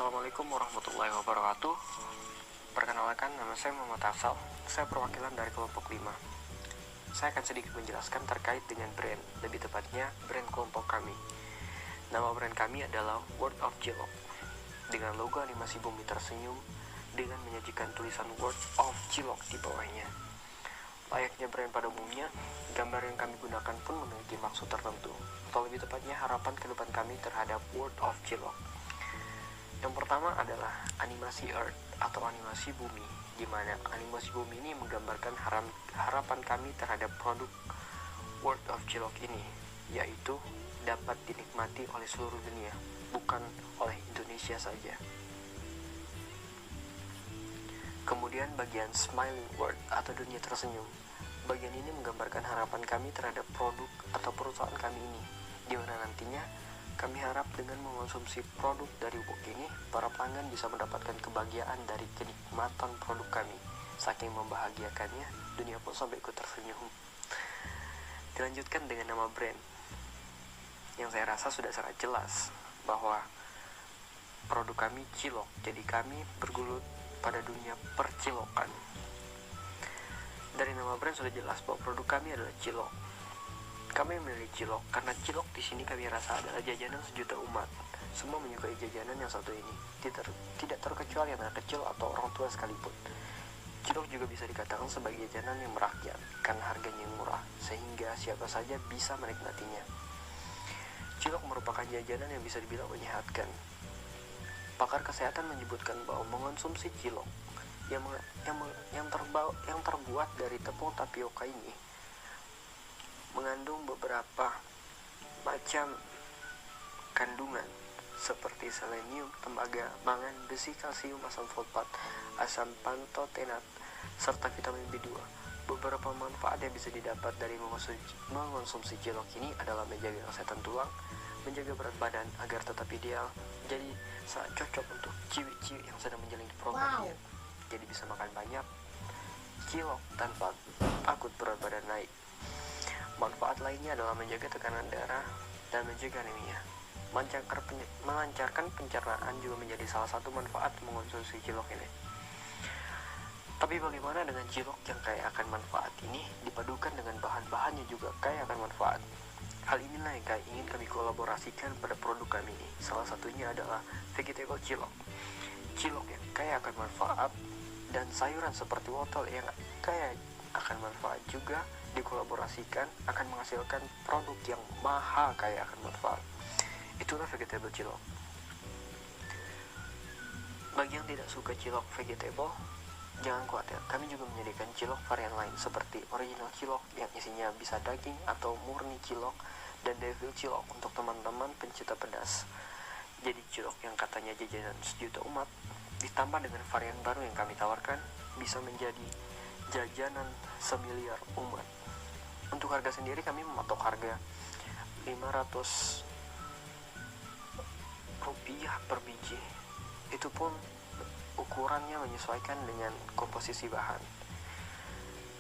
Assalamualaikum warahmatullahi wabarakatuh. Perkenalkan, nama saya Muhammad Afsal. Saya perwakilan dari kelompok 5. Saya akan sedikit menjelaskan terkait dengan brand, lebih tepatnya brand kelompok kami. Nama brand kami adalah World of Cilok, dengan logo animasi bumi tersenyum dengan menyajikan tulisan World of Cilok di bawahnya. Layaknya brand pada umumnya, gambar yang kami gunakan pun memiliki maksud tertentu, atau lebih tepatnya harapan ke depan kami terhadap World of Cilok. Yang pertama adalah animasi Earth atau animasi bumi, di mana animasi bumi ini menggambarkan harapan kami terhadap produk World of Cilok ini, yaitu dapat dinikmati oleh seluruh dunia, bukan oleh Indonesia saja. Kemudian bagian Smiling World atau dunia tersenyum. Bagian ini menggambarkan harapan kami terhadap produk atau perusahaan kami ini, di mana nantinya kami harap dengan mengonsumsi produk dari Wok ini, para pelanggan bisa mendapatkan kebahagiaan dari kenikmatan produk kami. Saking membahagiakannya, dunia pun sampai ikut tersenyum. Dilanjutkan dengan nama brand, yang saya rasa sudah sangat jelas bahwa produk kami cilok, jadi kami bergelut pada dunia percilokan. Dari nama brand sudah jelas bahwa produk kami adalah cilok. Kami memilih cilok karena cilok di sini kami rasa adalah jajanan sejuta umat. Semua menyukai jajanan yang satu ini, tidak terkecuali anak kecil atau orang tua sekalipun. Cilok juga bisa dikatakan sebagai jajanan yang merakyat karena harganya yang murah, sehingga siapa saja bisa menikmatinya. Cilok merupakan jajanan yang bisa dibilang menyehatkan. Pakar kesehatan menyebutkan bahwa mengonsumsi cilok yang terbuat dari tepung tapioka ini mengandung beberapa macam kandungan seperti selenium, tembaga, mangan, besi, kalsium, asam fosfat, asam pantotenat, serta vitamin B2. Beberapa manfaat yang bisa didapat dari mengonsumsi cilok ini adalah menjaga kesehatan tulang, menjaga berat badan agar tetap ideal, jadi sangat cocok untuk ciwi-ciwi yang sedang menjalani program diet. Jadi bisa makan banyak cilok tanpa takut berat badan naik. Manfaat lainnya adalah menjaga tekanan darah dan mencegah anemia. Melancarkan pencernaan juga menjadi salah satu manfaat mengonsumsi cilok ini. Tapi bagaimana dengan cilok yang kaya akan manfaat ini dipadukan dengan bahan-bahannya juga kaya akan manfaat? Hal inilah yang ingin kami kolaborasikan pada produk kami ini. Salah satunya adalah vegetable cilok. Cilok yang kaya akan manfaat dan sayuran seperti wortel yang kaya akan manfaat juga dikolaborasikan akan menghasilkan produk yang maha kaya akan manfaat. Itulah vegetable cilok. Bagi yang tidak suka cilok vegetable, jangan khawatir, kami juga menyediakan cilok varian lain seperti original cilok yang isinya bisa daging atau murni cilok dan devil cilok untuk teman-teman pencinta pedas. Jadi cilok yang katanya jajanan sejuta umat ditambah dengan varian baru yang kami tawarkan bisa menjadi jajanan semiliar umat. Untuk harga sendiri kami mematok harga Rp500 per biji. Itu pun ukurannya menyesuaikan dengan komposisi bahan.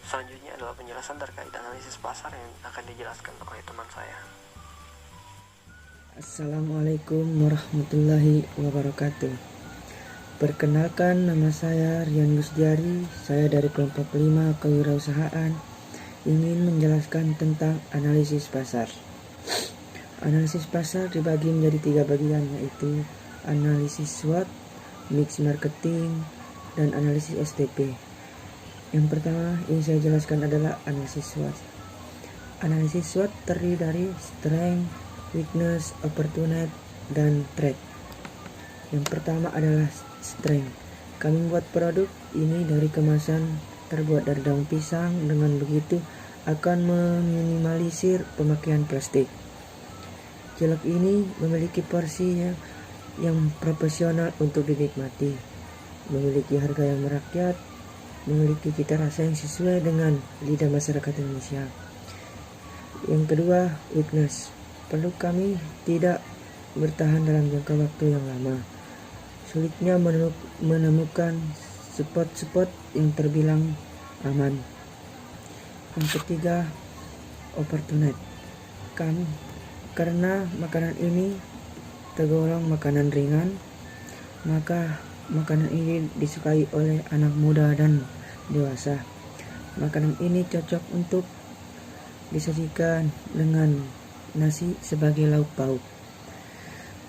Selanjutnya adalah penjelasan terkait analisis pasar yang akan dijelaskan oleh teman saya. Assalamualaikum warahmatullahi wabarakatuh. Perkenalkan, nama saya Rian Gusdiari. Saya dari kelompok 5 kewirausahaan ingin menjelaskan tentang analisis pasar. Analisis pasar dibagi menjadi 3 bagian, yaitu analisis SWOT, mix marketing, dan analisis STP. Yang pertama yang saya jelaskan adalah analisis SWOT. Analisis SWOT terdiri dari strength, weakness, opportunity, dan threat. Yang pertama adalah strength. Kami membuat produk ini dari kemasan terbuat dari daun pisang, dengan begitu akan meminimalisir pemakaian plastik. Cilok ini memiliki porsi yang proporsional untuk dinikmati, memiliki harga yang merakyat, memiliki cita rasa yang sesuai dengan lidah masyarakat Indonesia. Yang kedua, weakness. Produk kami tidak bertahan dalam jangka waktu yang lama. Sulitnya menemukan spot-spot yang terbilang aman. Yang ketiga, opportunity. Karena makanan ini tergolong makanan ringan, maka makanan ini disukai oleh anak muda dan dewasa. Makanan ini cocok untuk disajikan dengan nasi sebagai lauk pauk.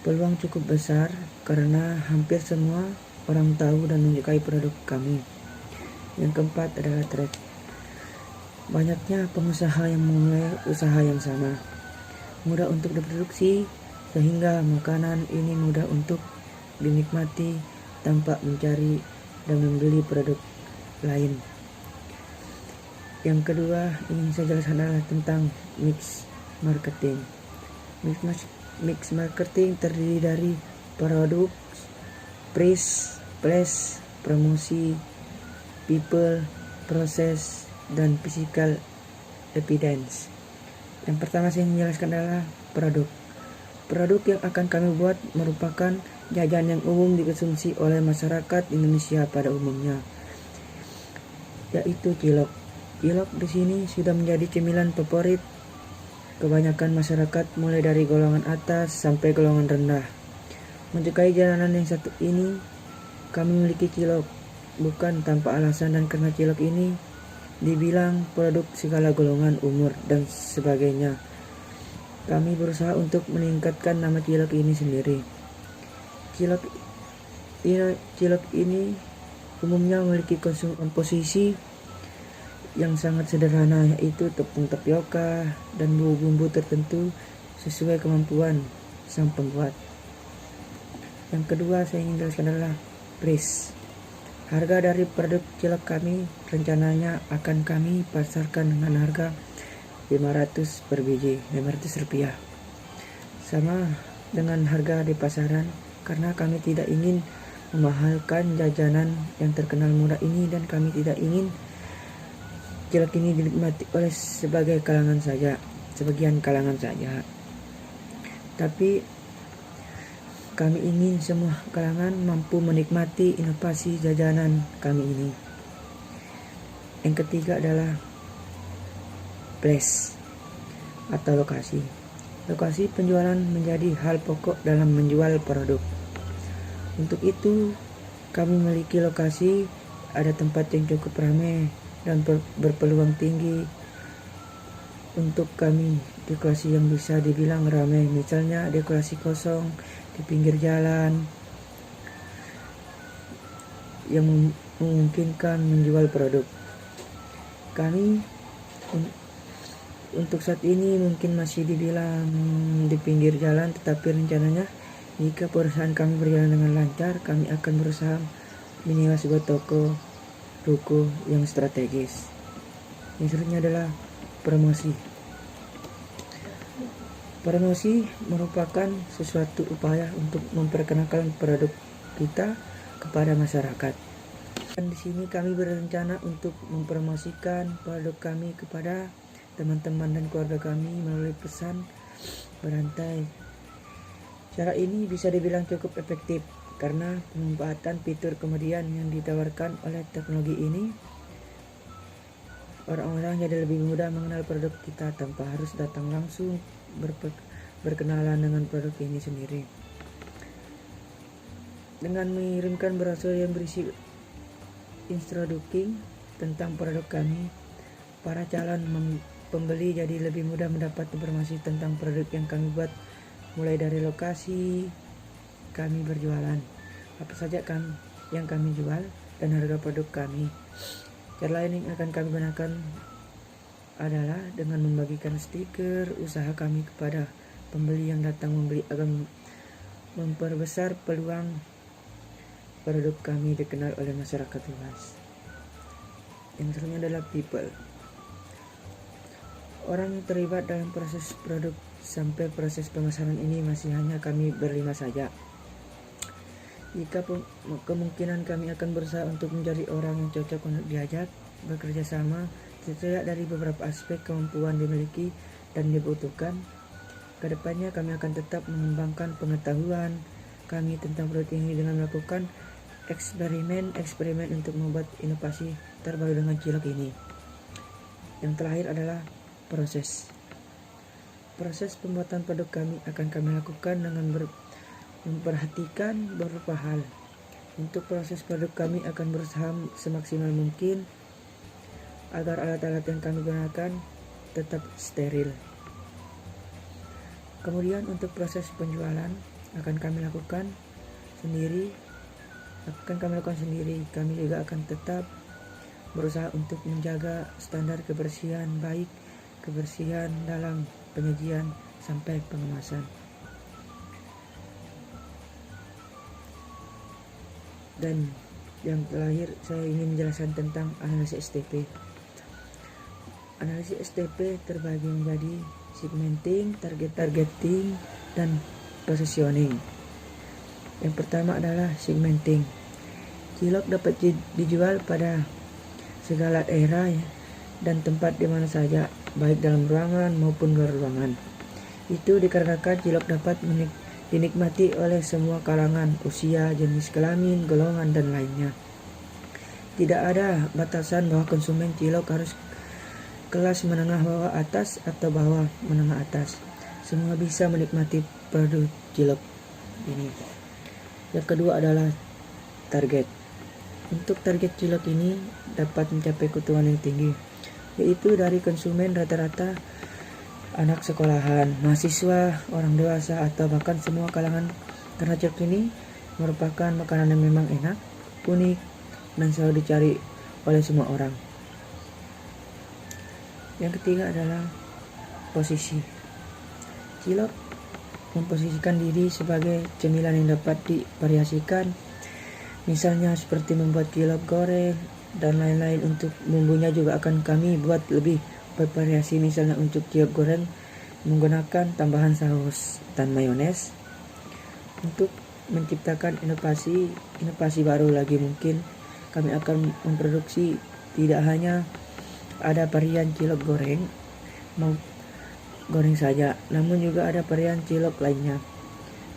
Peluang cukup besar karena hampir semua orang tahu dan menyukai produk kami. Yang keempat adalah tren. Banyaknya pengusaha yang memulai usaha yang sama, mudah untuk diproduksi, sehingga makanan ini mudah untuk dinikmati tanpa mencari dan membeli produk lain. Yang kedua ingin saya jelaskan adalah tentang mix marketing. Mix marketing terdiri dari produk, price, place, promosi, people, proses, dan physical evidence. Yang pertama saya ingin menjelaskan adalah produk. Produk yang akan kami buat merupakan jajanan yang umum dikonsumsi oleh masyarakat Indonesia pada umumnya, yaitu cilok. Cilok di sini sudah menjadi cemilan favorit kebanyakan masyarakat mulai dari golongan atas sampai golongan rendah. Menyukai jajanan yang satu ini, kami memiliki cilok bukan tanpa alasan, dan karena cilok ini dibilang produk segala golongan umur dan sebagainya, kami berusaha untuk meningkatkan nama cilok ini sendiri. Cilok ini umumnya memiliki komposisi yang sangat sederhana, yaitu tepung tapioka dan bumbu-bumbu tertentu sesuai kemampuan sang pembuat. Yang kedua saya ingin jelaskan adalah price. Harga dari produk cilok kami rencananya akan kami pasarkan dengan harga 500 per biji, 500 rupiah. Sama dengan harga di pasaran, karena kami tidak ingin memahalkan jajanan yang terkenal murah ini, dan kami tidak ingin cilok ini dinikmati oleh sebagian kalangan saja. Tapi kami ingin semua kalangan mampu menikmati inovasi jajanan kami ini. Yang ketiga adalah place atau lokasi. Lokasi penjualan menjadi hal pokok dalam menjual produk. Untuk itu, kami memiliki lokasi, ada tempat yang cukup ramai dan berpeluang tinggi untuk kami dekorasi yang bisa dibilang ramai, misalnya dekorasi kosong di pinggir jalan yang memungkinkan menjual produk. Kami untuk saat ini mungkin masih dibilang di pinggir jalan, tetapi rencananya jika perusahaan kami berjalan dengan lancar, kami akan berusaha menyewa sebuah ruko yang strategis. Yang selanjutnya adalah promosi. Promosi merupakan sesuatu upaya untuk memperkenalkan produk kita kepada masyarakat. Dan di sini kami berencana untuk mempromosikan produk kami kepada teman-teman dan keluarga kami melalui pesan berantai. Cara ini bisa dibilang cukup efektif karena pemanfaatan fitur kemudian yang ditawarkan oleh teknologi ini, orang-orang jadi lebih mudah mengenal produk kita tanpa harus datang langsung berkenalan dengan produk ini sendiri. Dengan mengirimkan brosur yang berisi introducing tentang produk kami, para calon pembeli jadi lebih mudah mendapat informasi tentang produk yang kami buat, mulai dari lokasi kami berjualan, apa saja yang kami jual, dan harga produk kami. Cara lain yang akan kami gunakan adalah dengan membagikan stiker usaha kami kepada pembeli yang datang membeli agar memperbesar peluang produk kami dikenal oleh masyarakat luas. Yang selanjutnya adalah people. Orang yang terlibat dalam proses produk sampai proses pemasaran ini masih hanya kami berlima saja. Jika kemungkinan kami akan berusaha untuk mencari orang yang cocok untuk diajak bekerja sama, dilihat dari beberapa aspek kemampuan dimiliki dan dibutuhkan. Kedepannya kami akan tetap mengembangkan pengetahuan kami tentang produk ini dengan melakukan eksperimen untuk membuat inovasi terbaru dengan cilok ini. Yang terakhir adalah proses pembuatan produk kami akan kami lakukan dengan memperhatikan beberapa hal, Untuk proses produk kami akan berusaha semaksimal mungkin agar alat-alat yang kami gunakan tetap steril. Kemudian untuk proses penjualan akan kami lakukan sendiri. Kami juga akan tetap berusaha untuk menjaga standar kebersihan, baik kebersihan dalam penyajian sampai pengemasan. Dan yang terakhir, saya ingin menjelaskan tentang analisis STP. Analisis STP terbagi menjadi segmenting, targeting, dan positioning. Yang pertama adalah segmenting. Cilok dapat dijual pada segala daerah dan tempat di mana saja, baik dalam ruangan maupun luar ruangan. Itu dikarenakan cilok dapat dinikmati oleh semua kalangan, usia, jenis kelamin, golongan, dan lainnya. Tidak ada batasan bahwa konsumen cilok harus kelas menengah bawah atas atau bawah menengah atas. Semua bisa menikmati produk cilok ini. Yang kedua adalah target. Untuk target cilok ini dapat mencapai keuntungan yang tinggi, yaitu dari konsumen rata-rata anak sekolahan, mahasiswa, orang dewasa, atau bahkan semua kalangan, karena cilok ini merupakan makanan yang memang enak, unik, dan selalu dicari oleh semua orang. Yang ketiga adalah posisi. Cilok memposisikan diri sebagai cemilan yang dapat divariasikan, misalnya seperti membuat cilok goreng dan lain-lain. Untuk bumbunya juga akan kami buat lebih bervariasi, misalnya untuk cilok goreng menggunakan tambahan saus dan mayones. Untuk menciptakan inovasi baru lagi, mungkin kami akan memproduksi tidak hanya ada varian cilok goreng saja, namun juga ada varian cilok lainnya.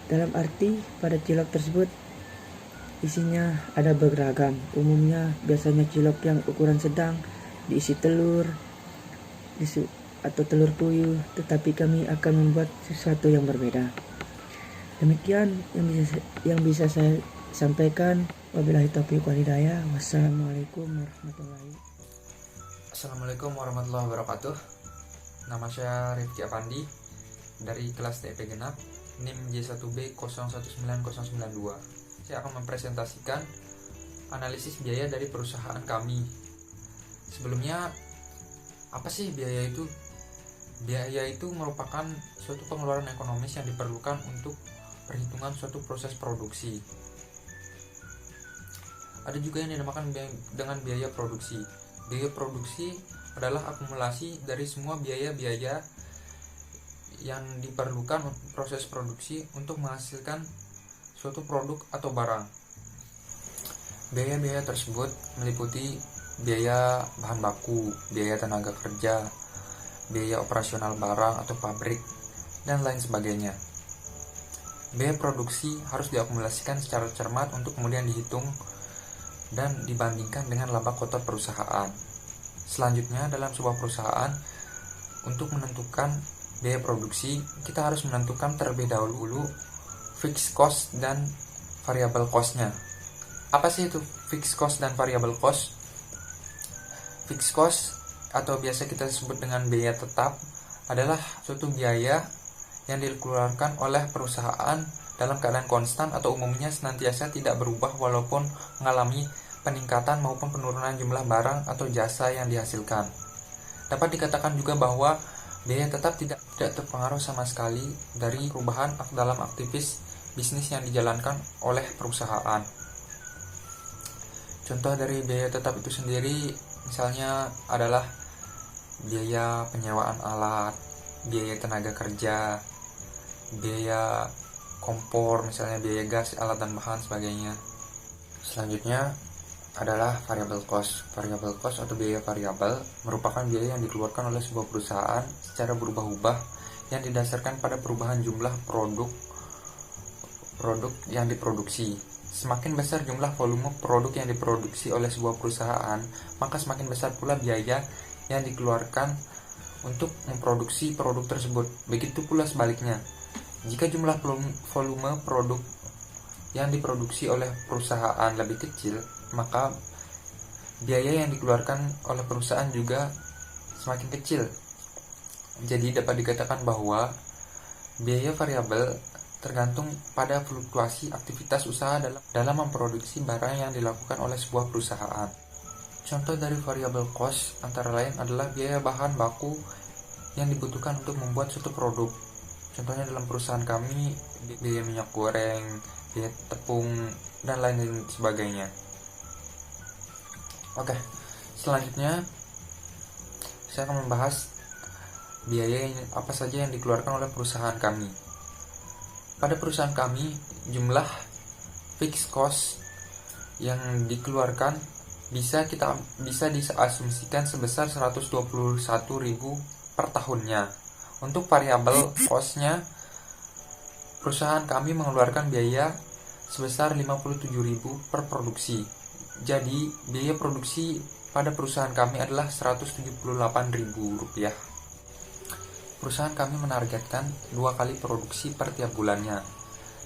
Dalam arti pada cilok tersebut isinya ada beragam. Umumnya biasanya cilok yang ukuran sedang diisi telur atau telur puyuh, tetapi kami akan membuat sesuatu yang berbeda. Demikian yang bisa saya sampaikan. Wabillahi taufiq wal hidayah. Wassalamualaikum warahmatullahi wabarakatuh. Assalamualaikum warahmatullahi wabarakatuh. Nama saya Rifki Apandi dari kelas TP Genap, NIM J1B019092. Saya akan mempresentasikan analisis biaya dari perusahaan kami. Sebelumnya, apa sih biaya itu? Biaya itu merupakan suatu pengeluaran ekonomis yang diperlukan untuk perhitungan suatu proses produksi. Ada juga yang dinamakan dengan biaya produksi. Biaya produksi adalah akumulasi dari semua biaya-biaya yang diperlukan untuk proses produksi untuk menghasilkan suatu produk atau barang. Biaya-biaya tersebut meliputi biaya bahan baku, biaya tenaga kerja, biaya operasional barang atau pabrik, dan lain sebagainya. Biaya produksi harus diakumulasikan secara cermat untuk kemudian dihitung dan dibandingkan dengan laba kotor perusahaan. Selanjutnya, dalam sebuah perusahaan, untuk menentukan biaya produksi, kita harus menentukan terlebih dahulu fixed cost dan variable cost-nya. Apa sih itu fixed cost dan variable cost? Fixed cost atau biasa kita sebut dengan biaya tetap adalah suatu biaya yang dikeluarkan oleh perusahaan dalam keadaan konstan atau umumnya senantiasa tidak berubah walaupun mengalami peningkatan maupun penurunan jumlah barang atau jasa yang dihasilkan. Dapat dikatakan juga bahwa biaya tetap tidak terpengaruh sama sekali dari perubahan dalam aktivitas bisnis yang dijalankan oleh perusahaan. Contoh dari biaya tetap itu sendiri misalnya adalah biaya penyewaan alat, biaya tenaga kerja, biaya kompor, misalnya biaya gas, alat dan bahan sebagainya. Selanjutnya adalah variable cost. Variable cost atau biaya variabel merupakan biaya yang dikeluarkan oleh sebuah perusahaan secara berubah-ubah yang didasarkan pada perubahan jumlah produk yang diproduksi. Semakin besar jumlah volume produk yang diproduksi oleh sebuah perusahaan, maka semakin besar pula biaya yang dikeluarkan untuk memproduksi produk tersebut. Begitu pula sebaliknya. Jika jumlah volume produk yang diproduksi oleh perusahaan lebih kecil, maka biaya yang dikeluarkan oleh perusahaan juga semakin kecil. Jadi dapat dikatakan bahwa biaya variabel tergantung pada fluktuasi aktivitas usaha dalam memproduksi barang yang dilakukan oleh sebuah perusahaan. Contoh dari variable cost antara lain adalah biaya bahan baku yang dibutuhkan untuk membuat suatu produk. Contohnya dalam perusahaan kami, biaya minyak goreng, biaya tepung, dan lain sebagainya. Oke, selanjutnya saya akan membahas biaya apa saja yang dikeluarkan oleh perusahaan kami. Pada perusahaan kami, jumlah fixed cost yang dikeluarkan bisa diasumsikan sebesar 121.000 per tahunnya. Untuk variabel cost-nya, perusahaan kami mengeluarkan biaya sebesar 57.000 per produksi. Jadi, biaya produksi pada perusahaan kami adalah Rp178.000. Perusahaan kami menargetkan 2 kali produksi per tiap bulannya,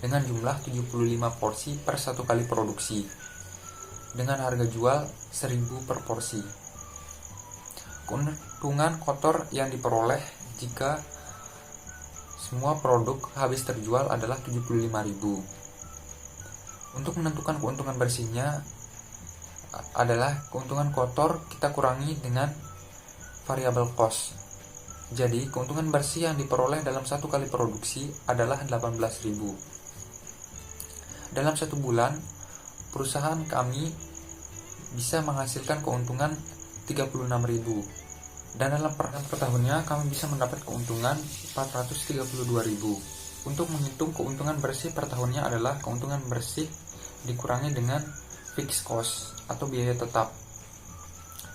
dengan jumlah 75 porsi per 1 kali produksi, dengan harga jual 1.000 per porsi. Keuntungan kotor yang diperoleh jika semua produk habis terjual adalah 75.000. Untuk menentukan keuntungan bersihnya adalah keuntungan kotor kita kurangi dengan variable cost. Jadi keuntungan bersih yang diperoleh dalam 1 kali produksi adalah 18.000. Dalam 1 bulan, perusahaan kami bisa menghasilkan keuntungan 36.000, dan dalam per tahunnya kami bisa mendapat keuntungan 432.000. Untuk menghitung keuntungan bersih per tahunnya adalah keuntungan bersih dikurangi dengan fixed cost atau biaya tetap.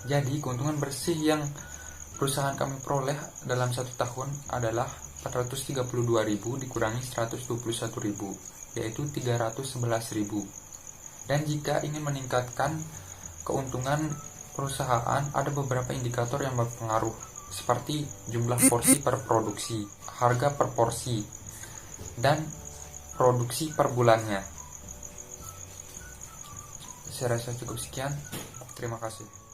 Jadi keuntungan bersih yang perusahaan kami peroleh dalam 1 tahun adalah 432.000 dikurangi 121.000, yaitu 311.000. Dan jika ingin meningkatkan keuntungan perusahaan, ada beberapa indikator yang berpengaruh, seperti jumlah porsi per produksi, harga per porsi, dan produksi per bulannya. Saya rasa cukup sekian. Terima kasih.